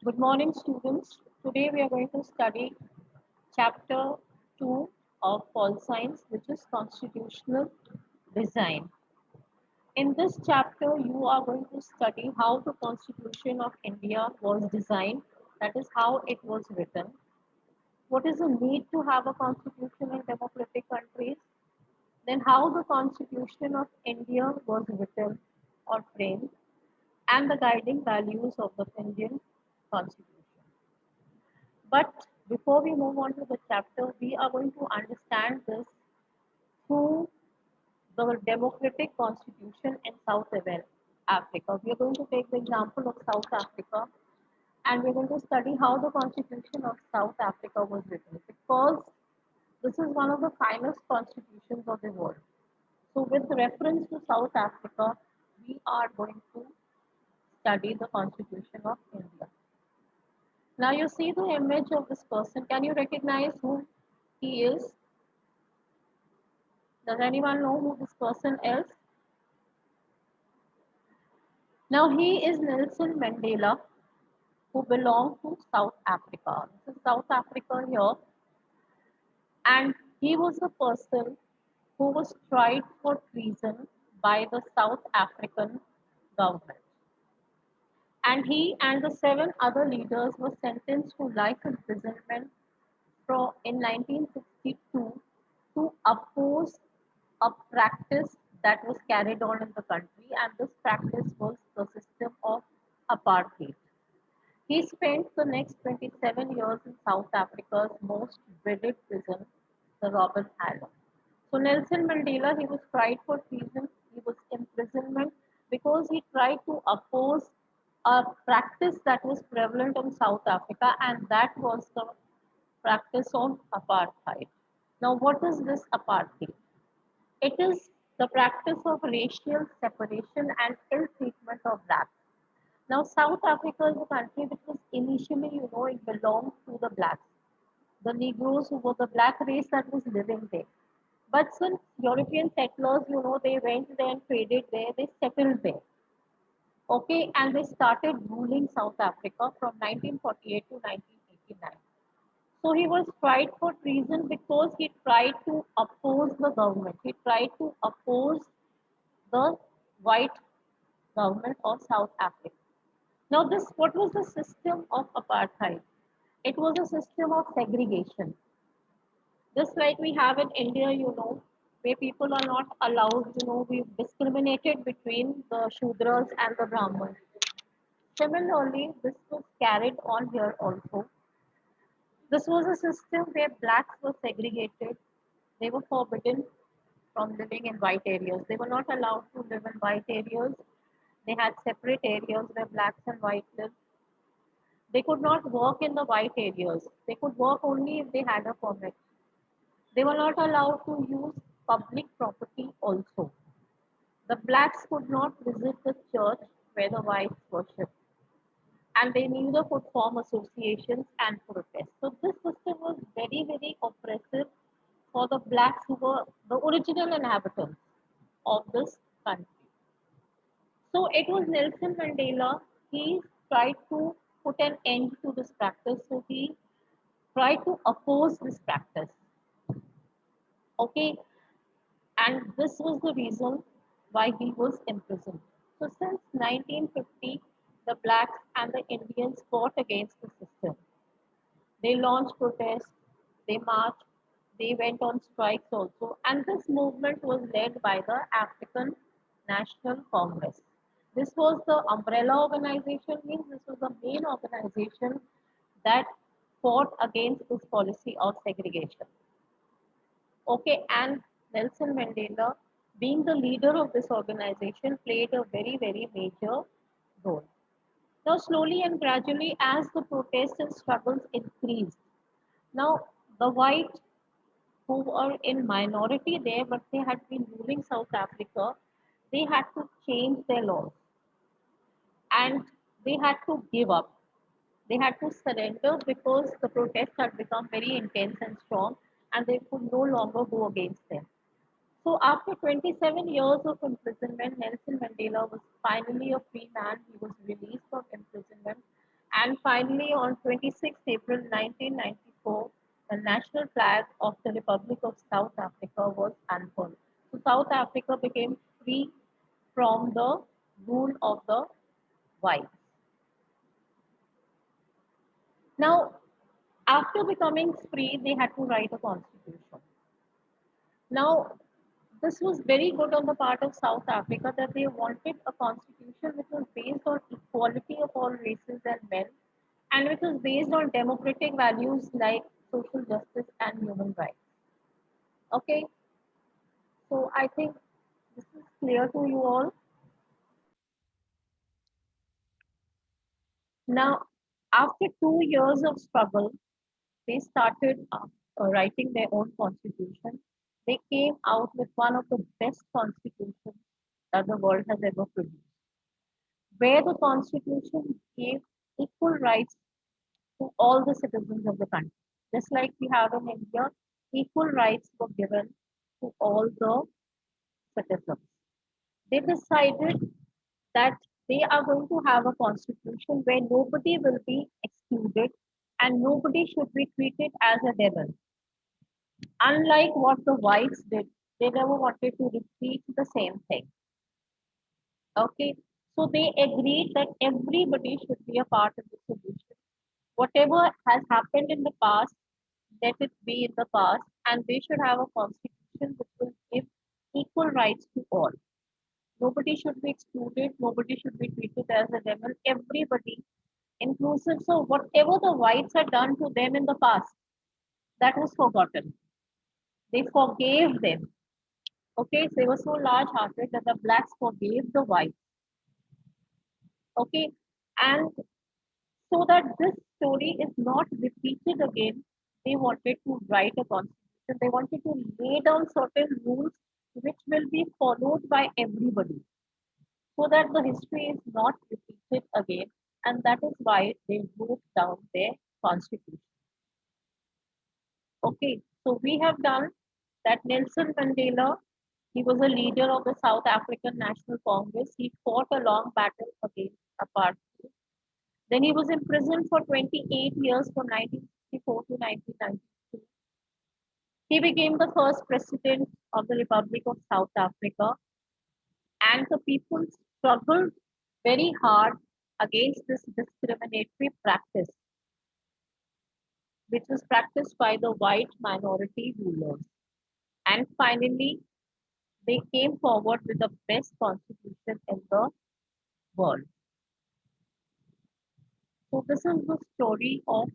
Good morning, students. Today we are going to study chapter 2 of Pol Science, which is constitutional design. In this chapter, you are going to study how the Constitution of India was designed, that is, how it was written. What is the need to have a constitution in democratic countries? Then, how the Constitution of India was written or framed, and the guiding values of the Indian Constitution. But before we move on to the chapter, we are going to understand this through the democratic constitution in South Africa. We are going to take the example of South Africa and we're going to study how the constitution of South Africa was written because this is one of the finest constitutions of the world. So, with reference to South Africa, we are going to study the constitution of India. Now, you see the image of this person. Can you recognize who he is? Does anyone know who this person is? Now, he is Nelson Mandela, who belonged to South Africa. This is South Africa here, and he was the person who was tried for treason by the South African government. And he and the seven other leaders were sentenced to life imprisonment in 1962 to oppose a practice that was carried on in the country, and this practice was the system of apartheid. He spent the next 27 years in South Africa's most dreaded prison, the Robben Island. So Nelson Mandela, he was tried for treason. He was imprisonment because he tried to oppose a practice that was prevalent in South Africa, and that was the practice of apartheid. Now, what is this apartheid? It is the practice of racial separation and ill treatment of blacks. Now, South Africa is a country which was initially, it belonged to the blacks, the Negroes who were the black race that was living there. But since European settlers, they went there and traded there, they settled there. Okay, and they started ruling South Africa from 1948 to 1989. So he was tried for treason because he tried to oppose the government. He tried to oppose the white government of South Africa. Now, what was the system of apartheid? It was a system of segregation. Just like we have in India, where people are not allowed, we've discriminated between the Shudras and the Brahmins. Similarly, this was carried on here also. This was a system where blacks were segregated. They were forbidden from living in white areas. They were not allowed to live in white areas. They had separate areas where blacks and white lived. They could not work in the white areas. They could work only if they had a permit. They were not allowed to use public property also. The blacks could not visit the church where the whites worshipped. And they neither could form associations and protest. So this system was very, very oppressive for the blacks who were the original inhabitants of this country. So it was Nelson Mandela. He tried to put an end to this practice. So he tried to oppose this practice. Okay, and this was the reason why he was imprisoned. So since 1950, the blacks and the Indians fought against the system. They launched protests, they marched, they went on strikes also, and this movement was led by the African National Congress. This was the umbrella organization, means this was the main organization that fought against this policy of segregation. Okay, and Nelson Mandela, being the leader of this organization, played a very, very major role. Now, slowly and gradually, as the protests and struggles increased, now the white who were in minority there, but they had been ruling South Africa, they had to change their laws and they had to give up. They had to surrender because the protests had become very intense and strong and they could no longer go against them. So after 27 years of imprisonment, Nelson Mandela was finally a free man. He was released from imprisonment And finally, on 26 April 1994, the national flag of the Republic of South Africa was unfurled. So South Africa became free from the rule of the whites. Now, after becoming free, they had to write a constitution. Now, this was very good on the part of South Africa that they wanted a constitution which was based on equality of all races and men and which was based on democratic values like social justice and human rights. Okay, so I think this is clear to you all. Now, after 2 years of struggle, they started writing their own constitution. They came out with one of the best constitutions that the world has ever produced, where the constitution gave equal rights to all the citizens of the country. Just like we have in India, equal rights were given to all the citizens. They decided that they are going to have a constitution where nobody will be excluded and nobody should be treated as a devil. Unlike what the whites did, they never wanted to repeat the same thing. Okay, so they agreed that everybody should be a part of the solution. Whatever has happened in the past, let it be in the past, and they should have a constitution which will give equal rights to all. Nobody should be excluded, nobody should be treated as a devil, everybody inclusive. So, whatever the whites had done to them in the past, that was forgotten. They forgave them. Okay, so they were so large hearted that the blacks forgave the whites. Okay, and so that this story is not repeated again, they wanted to write a constitution. They wanted to lay down certain rules which will be followed by everybody so that the history is not repeated again. And that is why they wrote down their constitution. Okay, so we have done that Nelson Mandela, he was a leader of the South African National Congress. He fought a long battle against apartheid. Then he was imprisoned for 28 years from 1964 to 1992. He became the first president of the Republic of South Africa, and the people struggled very hard against this discriminatory practice, which was practiced by the white minority rulers. And finally, they came forward with the best constitution in the world. So, this is the story of